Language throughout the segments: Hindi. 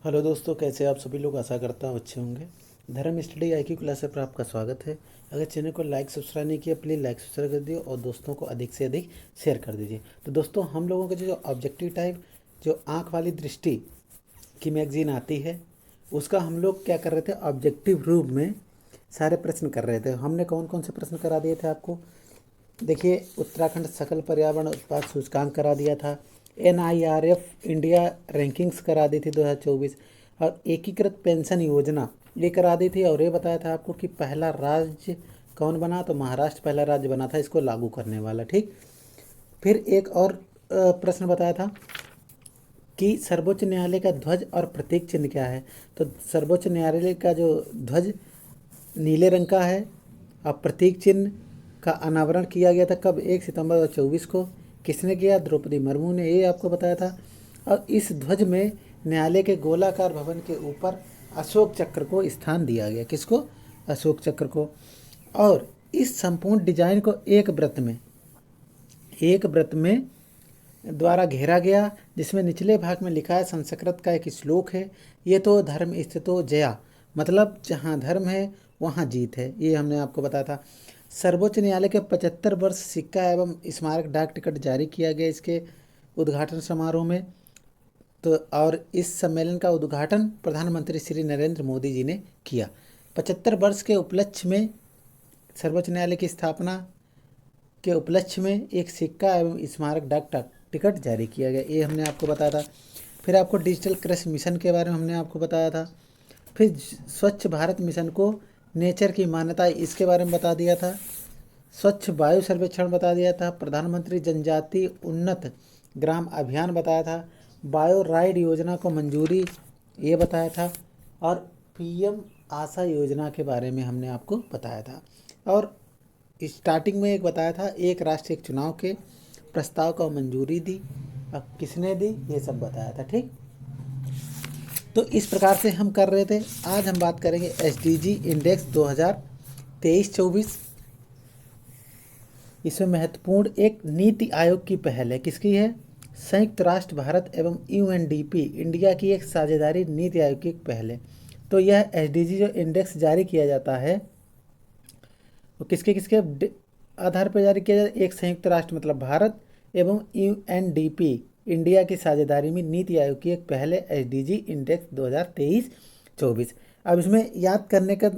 हेलो दोस्तों, कैसे आप सभी लोग। आशा करता हूँ अच्छे होंगे। धर्म स्टडी IQ क्लास पर आपका स्वागत है। अगर चैनल को लाइक सब्सक्राइब नहीं किया, प्लीज़ लाइक सब्सक्राइब कर दिए और दोस्तों को अधिक से अधिक शेयर कर दीजिए। तो दोस्तों, हम लोगों के जो ऑब्जेक्टिव टाइप जो आँख वाली दृष्टि की मैगजीन आती है, उसका हम लोग क्या कर रहे थे, ऑब्जेक्टिव रूप में सारे प्रश्न कर रहे थे। हमने कौन कौन से प्रश्न करा दिए थे आपको। देखिए, उत्तराखंड सकल पर्यावरण उत्पाद सूचकांक करा दिया था। NIRF इंडिया रैंकिंग्स करा दी थी 2024। और एकीकृत पेंशन योजना ये करा दी थी। और ये बताया था आपको कि पहला राज्य कौन बना, तो महाराष्ट्र पहला राज्य बना था इसको लागू करने वाला। ठीक। फिर एक और प्रश्न बताया था कि सर्वोच्च न्यायालय का ध्वज और प्रतीक चिन्ह क्या है। तो सर्वोच्च न्यायालय का जो ध्वज नीले रंग का है और प्रतीक चिन्ह का अनावरण किया गया था कब, 1 सितंबर 2024 को। किसने किया, द्रौपदी मुर्मू ने, ये आपको बताया था। और इस ध्वज में न्यायालय के गोलाकार भवन के ऊपर अशोक चक्र को स्थान दिया गया। किसको, अशोक चक्र को। और इस संपूर्ण डिजाइन को एक वृत्त में द्वारा घेरा गया, जिसमें निचले भाग में लिखा है, संस्कृत का एक श्लोक है, ये तो धर्म स्थितो जया, मतलब जहाँ धर्म है वहाँ जीत है। ये हमने आपको बताया था। सर्वोच्च न्यायालय के 75 वर्ष सिक्का एवं स्मारक डाक टिकट जारी किया गया इसके उद्घाटन समारोह में। तो और इस सम्मेलन का उद्घाटन प्रधानमंत्री श्री नरेंद्र मोदी जी ने किया। 75 वर्ष के उपलक्ष्य में, सर्वोच्च न्यायालय की स्थापना के उपलक्ष्य में एक सिक्का एवं स्मारक डाक टिकट जारी किया गया। ये हमने आपको बताया था। फिर आपको डिजिटल कृषि मिशन के बारे में हमने आपको बताया था। फिर स्वच्छ भारत मिशन को नेचर की मान्यता, इसके बारे में बता दिया था। स्वच्छ वायु सर्वेक्षण बता दिया था। प्रधानमंत्री जनजाति उन्नत ग्राम अभियान बताया था। बायो राइड योजना को मंजूरी, ये बताया था। और PM आशा योजना के बारे में हमने आपको बताया था। और स्टार्टिंग में एक बताया था, एक राष्ट्र एक चुनाव के प्रस्ताव को मंजूरी दी। अब किसने दी, ये सब बताया था। ठीक। तो इस प्रकार से हम कर रहे थे। आज हम बात करेंगे SDG इंडेक्स 2023-24। इसमें महत्वपूर्ण एक नीति आयोग की पहल है। किसकी है, संयुक्त राष्ट्र भारत एवं UNDP इंडिया की एक साझेदारी नीति आयोग की एक पहल है। तो यह SDG जो इंडेक्स जारी किया जाता है वो किसके किसके आधार पर जारी किया जाता है। एक संयुक्त राष्ट्र मतलब भारत एवं UNDP इंडिया की साझेदारी में नीति आयोग की एक पहल है, SDG इंडेक्स 2023-24। अब इसमें याद करने का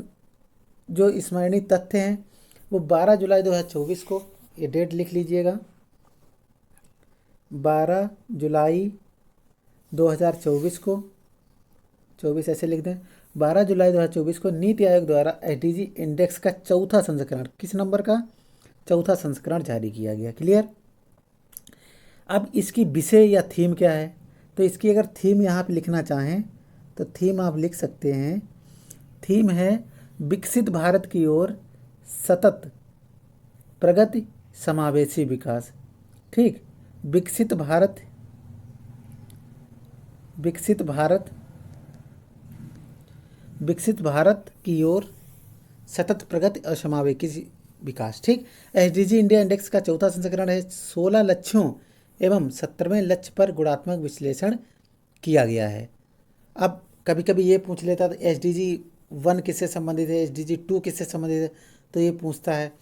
जो स्मरणीय तथ्य हैं वो 12 जुलाई 2024 को, ये डेट लिख लीजिएगा, 12 जुलाई 2024 को, 24 ऐसे लिख दें, 12 जुलाई 2024 को नीति आयोग द्वारा SDG इंडेक्स का चौथा संस्करण, किस नंबर का, चौथा संस्करण जारी किया गया। क्लियर। अब इसकी विषय या थीम क्या है, तो इसकी अगर थीम यहाँ पे लिखना चाहें तो थीम आप लिख सकते हैं। थीम है विकसित भारत की ओर सतत प्रगति समावेशी विकास। ठीक। विकसित भारत, विकसित भारत, विकसित भारत की ओर सतत प्रगति और समावेशी विकास। ठीक। SDG इंडिया इंडेक्स का चौथा संस्करण है। 16 लक्ष्यों एवं 17वें लक्ष्य पर गुणात्मक विश्लेषण किया गया है। अब कभी कभी ये पूछ लेता था SDG 1 किससे संबंधित है, SDG 2 किससे संबंधित है, तो ये पूछता है।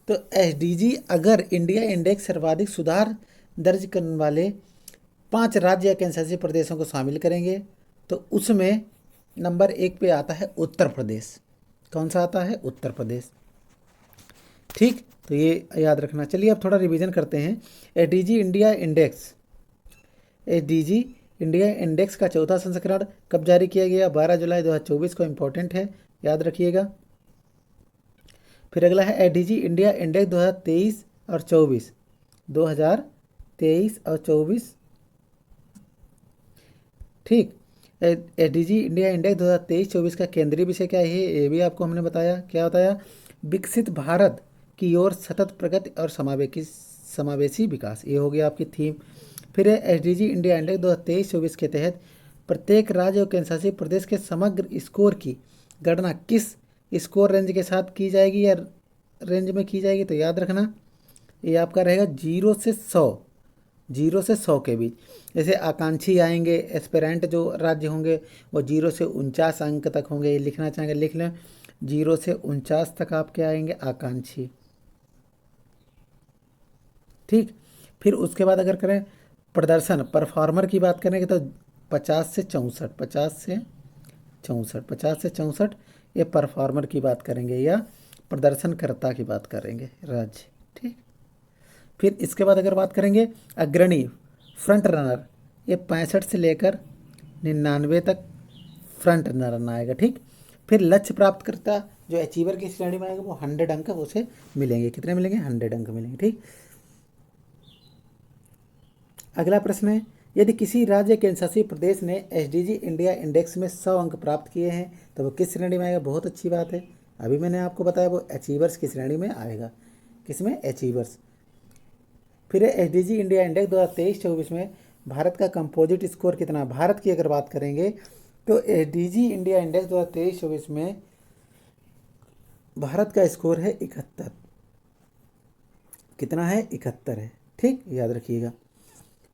तो SDG अगर इंडिया इंडेक्स सर्वाधिक सुधार दर्ज करने वाले 5 राज्य या केंद्रशासित प्रदेशों को शामिल करेंगे, तो उसमें नंबर 1 पे आता है उत्तर प्रदेश। कौन सा आता है, उत्तर प्रदेश। ठीक। तो ये याद रखना। चलिए अब थोड़ा रिवीजन करते हैं। SDG India index, SDG India index का चौथा संस्करण कब जारी किया गया, 12 जुलाई 2024 को। इंपॉर्टेंट है, याद रखिएगा। फिर अगला है SDG इंडिया इंडेक्स 2023 और 24, 2023 और 24। ठीक। SDG इंडिया इंडेक्स 2023-24 का केंद्रीय विषय क्या है, ये भी आपको हमने बताया। क्या बताया, विकसित भारत की ओर सतत प्रगति और समावेशी विकास, ये हो गया आपकी थीम। फिर है SDG इंडिया इंडेक्स 2023-24 के तहत प्रत्येक राज्य और केंद्रशासित प्रदेश के समग्र स्कोर की गणना किस स्कोर रेंज के साथ की जाएगी या रेंज में की जाएगी, तो याद रखना ये आपका रहेगा 0 से 100। 0 से 100 के बीच। जैसे आकांक्षी आएंगे, एस्पिरेंट जो राज्य होंगे वो 0 से 49 अंक तक होंगे। ये लिखना चाहेंगे लिख लें, 0 से 49 तक आपके आएंगे आकांक्षी। ठीक, फिर उसके बाद अगर करें प्रदर्शन परफॉर्मर की बात करेंगे तो 50 से 64, 50 से 64 ये परफॉर्मर की बात करेंगे या प्रदर्शनकर्ता की बात करेंगे राज्य। ठीक, फिर इसके बाद अगर बात करेंगे अग्रणी फ्रंट रनर, ये 65 से लेकर 99 तक फ्रंट रनर आएगा। ठीक, फिर लक्ष्य प्राप्त करता जो अचीवर की श्रेणी में आएगा वो 100 अंक उसे मिलेंगे। कितने मिलेंगे? 100 अंक मिलेंगे। ठीक, अगला प्रश्न है, यदि किसी राज्य केंद्र शासित प्रदेश ने एसडीजी इंडिया इंडेक्स में 100 अंक प्राप्त किए हैं तो वो किस श्रेणी में आएगा? बहुत अच्छी बात है, अभी मैंने आपको बताया वो अचीवर्स की श्रेणी में आएगा। किसमें? अचीवर्स। फिर एसडीजी इंडिया इंडेक्स 2023-24 में भारत का कंपोजिट स्कोर कितना? भारत की अगर बात करेंगे तो एसडीजी इंडिया इंडेक्स 2023-24 में भारत का स्कोर है 71। कितना है? 71 है। ठीक, याद रखिएगा।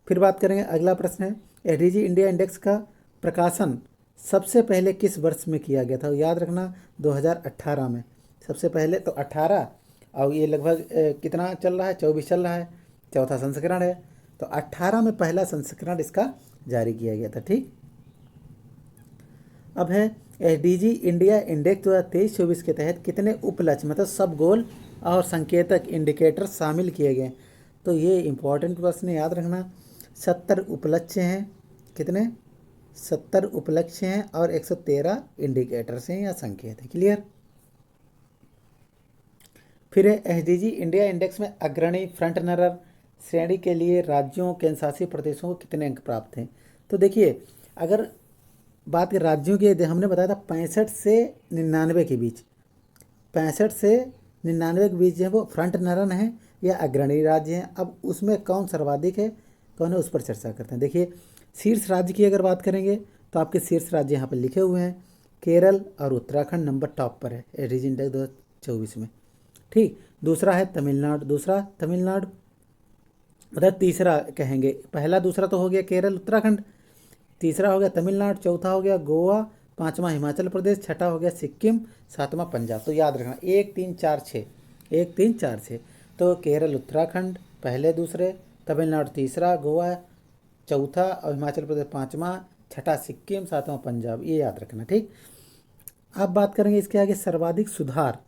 फिर बात करेंगे, अगला प्रश्न है, एसडीजी इंडिया इंडेक्स का प्रकाशन सबसे पहले किस वर्ष में किया गया था? याद रखना 2018 में सबसे पहले। तो 18 और ये लगभग कितना चल रहा है? 24 चल रहा है, चौथा संस्करण है। तो 18 में पहला संस्करण इसका जारी किया गया था। ठीक, अब है एसडीजी इंडिया इंडेक्स 2023-24 के तहत कितने उपलक्ष्य मतलब सब गोल और संकेतक इंडिकेटर शामिल किए गए? तो ये इंपॉर्टेंट प्रश्न याद रखना। 70 उपलक्ष्य हैं। कितने? 70 उपलक्ष्य हैं और 113 इंडिकेटर्स हैं या संकेत है। क्लियर? फिर है एसडीजी इंडिया इंडेक्स में अग्रणी फ्रंट रनर श्रेणी के लिए राज्यों केंद्र शासित प्रदेशों को कितने अंक प्राप्त हैं? तो देखिए, अगर बात करें राज्यों की, हमने बताया था 65 से 99 के बीच, 65 से 99 के बीच जो है वो फ्रंट रनर है या अग्रणी राज्य हैं। अब उसमें कौन सर्वाधिक है, कौन है, उस पर चर्चा करते हैं। देखिए, शीर्ष राज्य की अगर बात करेंगे तो आपके शीर्ष राज्य यहाँ पर लिखे हुए हैं, केरल और उत्तराखंड नंबर टॉप पर है एसडीजी इंडेक्स 2024 में। ठीक, दूसरा है तमिलनाडु, दूसरा तमिलनाडु मतलब तीसरा कहेंगे, पहला दूसरा तो हो गया केरल उत्तराखंड, तीसरा हो गया तमिलनाडु, चौथा हो गया गोवा, पांचवा हिमाचल प्रदेश, छठा हो गया सिक्किम, सातवां पंजाब। तो याद रखना 1 3 4 6, 1 3 4 6। तो केरल उत्तराखंड पहले दूसरे, तमिलनाडु तीसरा, गोवा चौथा और हिमाचल प्रदेश पाँचवा, छठा सिक्किम, सातवां पंजाब, ये याद रखना। ठीक, अब बात करेंगे इसके आगे सर्वाधिक सुधार।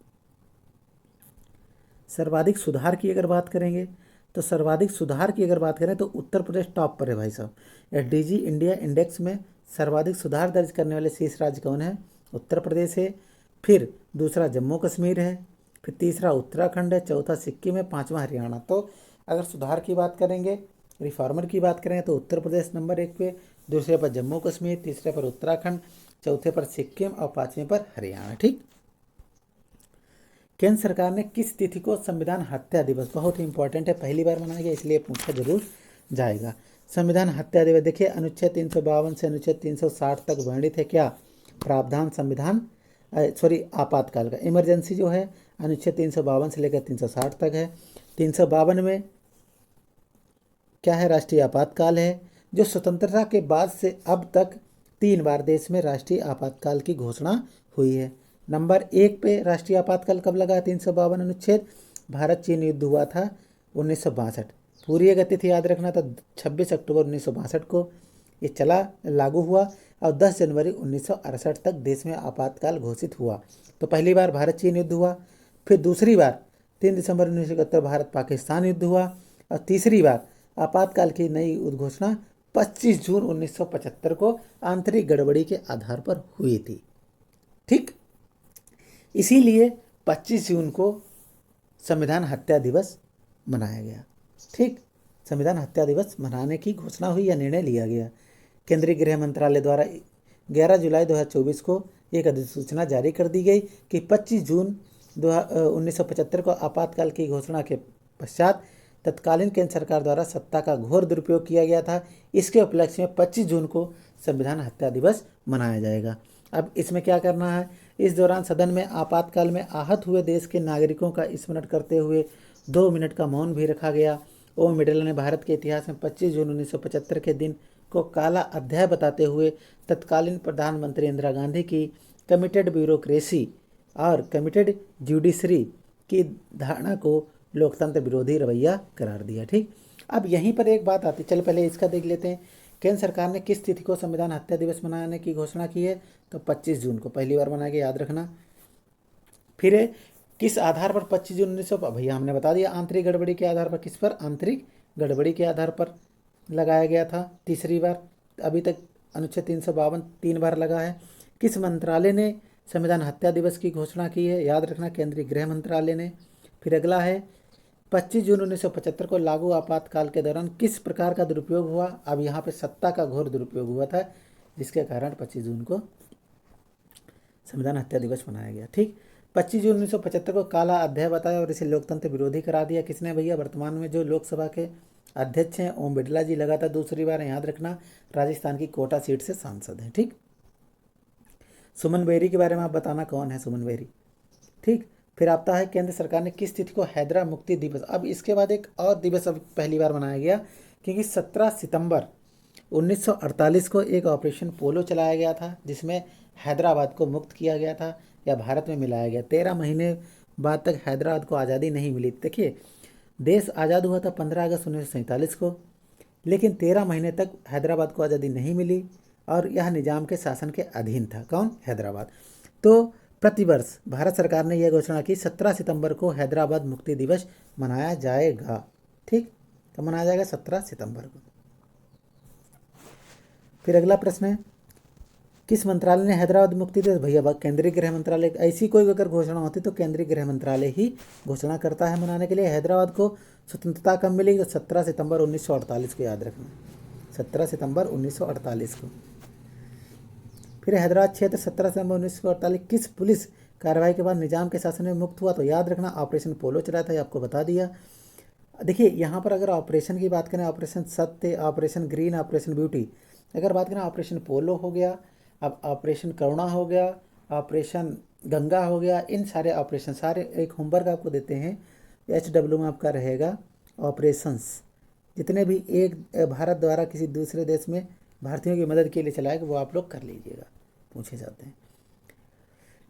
सर्वाधिक सुधार की अगर बात करेंगे तो सर्वाधिक सुधार की अगर बात करें तो उत्तर प्रदेश टॉप पर है भाई साहब। एसडीजी इंडिया इंडेक्स में सर्वाधिक सुधार दर्ज करने वाले शीर्ष राज्य कौन है? उत्तर प्रदेश है। फिर दूसरा जम्मू कश्मीर है, फिर तीसरा उत्तराखंड है, चौथा सिक्किम है, पाँचवा हरियाणा। तो अगर सुधार की बात करेंगे, रिफॉर्मर की बात करें तो उत्तर प्रदेश नंबर 1 पे, दूसरे पर जम्मू कश्मीर, तीसरे पर उत्तराखंड, चौथे पर सिक्किम और पाँचवें पर हरियाणा। ठीक, केंद्र सरकार ने किस तिथि को संविधान हत्या दिवस, बहुत ही इंपॉर्टेंट है, पहली बार मनाया गया इसलिए पूछा जरूर जाएगा। संविधान हत्या दिवस देखिए, अनुच्छेद 352 से अनुच्छेद 360 तक वर्णित है क्या? प्रावधान संविधान आपातकाल का। इमरजेंसी जो है अनुच्छेद 352 से लेकर 360 तक है। 352 में क्या है? राष्ट्रीय आपातकाल है, जो स्वतंत्रता के बाद से अब तक 3 बार देश में राष्ट्रीय आपातकाल की घोषणा हुई है। नंबर 1 पे राष्ट्रीय आपातकाल कब लगा? 352 अनुच्छेद, भारत चीन युद्ध हुआ था 1962। पूरी अगर तिथि याद रखना तो 26 अक्टूबर 1962 को ये चला लागू हुआ और 10 जनवरी 1968 तक देश में आपातकाल घोषित हुआ। तो पहली बार भारत चीन युद्ध हुआ, फिर दूसरी बार 3 दिसंबर 1971 भारत पाकिस्तान युद्ध हुआ और तीसरी बार आपातकाल की नई उद्घोषणा 25 जून 1975 को आंतरिक गड़बड़ी के आधार पर हुई थी। ठीक, इसीलिए 25 जून को संविधान हत्या दिवस मनाया गया। ठीक, संविधान हत्या दिवस मनाने की घोषणा हुई या निर्णय लिया गया। केंद्रीय गृह मंत्रालय द्वारा 11 जुलाई 2024 को एक अधिसूचना जारी कर दी गई कि 25 जून 1975 को आपातकाल की घोषणा के पश्चात तत्कालीन केंद्र सरकार द्वारा सत्ता का घोर दुरुपयोग किया गया था। इसके उपलक्ष्य में 25 जून को संविधान हत्या दिवस मनाया जाएगा। अब इसमें क्या करना है? इस दौरान सदन में आपातकाल में आहत हुए देश के नागरिकों का स्मरण करते हुए 2 मिनट का मौन भी रखा गया ओम बिड़ला ने भारत के इतिहास में 25 जून 1975 के दिन को काला अध्याय बताते हुए तत्कालीन प्रधानमंत्री इंदिरा गांधी की कमिटेड ब्यूरोक्रेसी और कमिटेड जुडिशरी की धारणा को लोकतंत्र विरोधी रवैया करार दिया। ठीक, अब यहीं पर एक बात आती, चल पहले इसका देख लेते हैं। केंद्र सरकार ने किस तिथि को संविधान हत्या दिवस मनाने की घोषणा की है? तो 25 जून को पहली बार मनाया गया, याद रखना। फिर किस आधार पर 25 जून 1900, भैया हमने बता दिया, आंतरिक गड़बड़ी के आधार पर। किस पर? आंतरिक गड़बड़ी के आधार पर लगाया गया था तीसरी बार। अभी तक अनुच्छेद 352 3 बार लगा है। किस मंत्रालय ने संविधान हत्या दिवस की घोषणा की है? याद रखना, केंद्रीय गृह मंत्रालय ने। फिर अगला है 25 जून 1975 को लागू आपातकाल के दौरान किस प्रकार का दुरुपयोग हुआ? अब यहाँ पे सत्ता का घोर दुरुपयोग हुआ था, जिसके कारण 25 जून को संविधान हत्या दिवस मनाया गया। ठीक, 25 जून 1975 को काला अध्याय बताया और इसे लोकतंत्र विरोधी करा दिया। किसने? भैया वर्तमान में जो लोकसभा के अध्यक्ष हैं ओम बिड़ला जी, लगातार दूसरी बार, याद रखना, राजस्थान की कोटा सीट से सांसद हैं। ठीक, सुमन बेरी के बारे में आप बताना कौन है सुमन बेरी। ठीक, फिर आता है केंद्र सरकार ने किस तिथि को हैदरा मुक्ति दिवस। अब इसके बाद एक और दिवस अब पहली बार मनाया गया, क्योंकि 17 सितंबर 1948 को एक ऑपरेशन पोलो चलाया गया था, जिसमें हैदराबाद को मुक्त किया गया था या भारत में मिलाया गया। 13 महीने बाद तक हैदराबाद को आज़ादी नहीं मिली। देखिए, देश आज़ाद हुआ था 15 अगस्त 1947 को, लेकिन 13 महीने तक हैदराबाद को आज़ादी नहीं मिली और यह निजाम के शासन के अधीन था। कौन? हैदराबाद। तो प्रतिवर्ष भारत सरकार ने यह घोषणा की 17 सितंबर को हैदराबाद मुक्ति दिवस मनाया जाएगा। ठीक, तो मनाया जाएगा 17 सितंबर को। फिर अगला प्रश्न है, किस मंत्रालय ने हैदराबाद मुक्ति दिवस? भैया केंद्रीय गृह मंत्रालय। ऐसी कोई अगर घोषणा होती तो केंद्रीय गृह मंत्रालय ही घोषणा करता है मनाने के लिए। हैदराबाद को स्वतंत्रता कब मिली? तो 17 सितंबर 1948 को, याद रखना, 17 सितंबर 1948 को। फिर हैदराबाद क्षेत्र 17 सितंबर 1948 किस पुलिस कार्रवाई के बाद निजाम के शासन में मुक्त हुआ? तो याद रखना, ऑपरेशन पोलो चला था, आपको बता दिया। देखिए, यहाँ पर अगर ऑपरेशन की बात करें, ऑपरेशन सत्य, ऑपरेशन ग्रीन, ऑपरेशन ब्यूटी, अगर बात करें ऑपरेशन पोलो हो गया, अब ऑपरेशन करुणा हो गया, ऑपरेशन गंगा हो गया, इन सारे ऑपरेशन, सारे एक होमवर्क आपको देते हैं, HW में आपका रहेगा ऑपरेशंस, जितने भी एक भारत द्वारा किसी दूसरे देश में भारतीयों की मदद के लिए चलाए, वो आप लोग कर लीजिएगा, पूछे जाते हैं।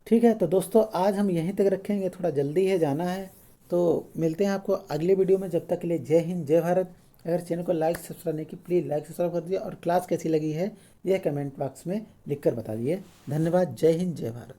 ठीक है, तो दोस्तों आज हम यहीं तक रखेंगे, थोड़ा जल्दी है, जाना है, तो मिलते हैं आपको अगले वीडियो में। जब तक के लिए जय हिंद, जय भारत। अगर चैनल को लाइक सब्सक्राइब नहीं की, प्लीज़ लाइक सब्सक्राइब कर दीजिए और क्लास कैसी लगी है यह कमेंट बॉक्स में लिखकर बता दिए। धन्यवाद। जय हिंद, जय भारत।